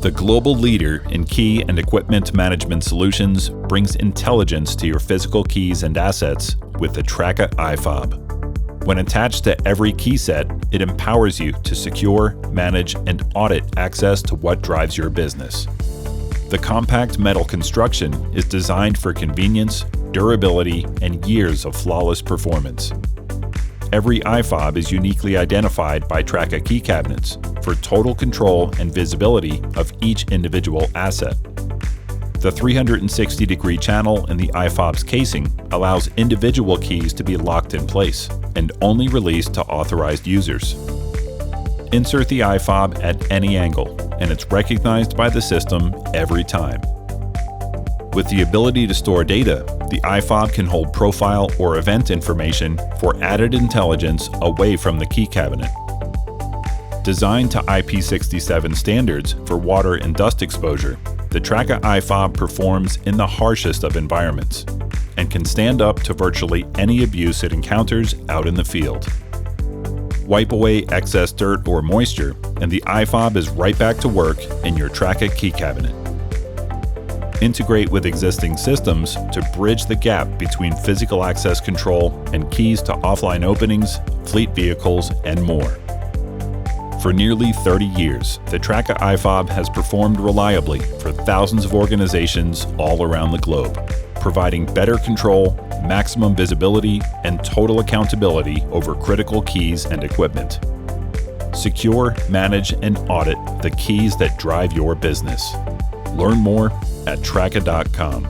The global leader in key and equipment management solutions brings intelligence to your physical keys and assets with the Traka iFob. When attached to every key set, it empowers you to secure, manage, and audit access to what drives your business. The compact metal construction is designed for convenience, durability, and years of flawless performance. Every iFob is uniquely identified by Traka key cabinets for total control and visibility of each individual asset. The 360-degree channel in the iFob's casing allows individual keys to be locked in place and only released to authorized users. Insert the iFob at any angle, and it's recognized by the system every time. With the ability to store data, the iFob can hold profile or event information for added intelligence away from the key cabinet. Designed to IP67 standards for water and dust exposure, the Traka iFob performs in the harshest of environments and can stand up to virtually any abuse it encounters out in the field. Wipe away excess dirt or moisture, and the iFob is right back to work in your Traka key cabinet. Integrate with existing systems to bridge the gap between physical access control and keys to offline openings, fleet vehicles, and more. For nearly 30 years, the Traka iFob has performed reliably for thousands of organizations all around the globe, providing better control, maximum visibility, and total accountability over critical keys and equipment. Secure, manage, and audit the keys that drive your business. Learn more at Traka.com.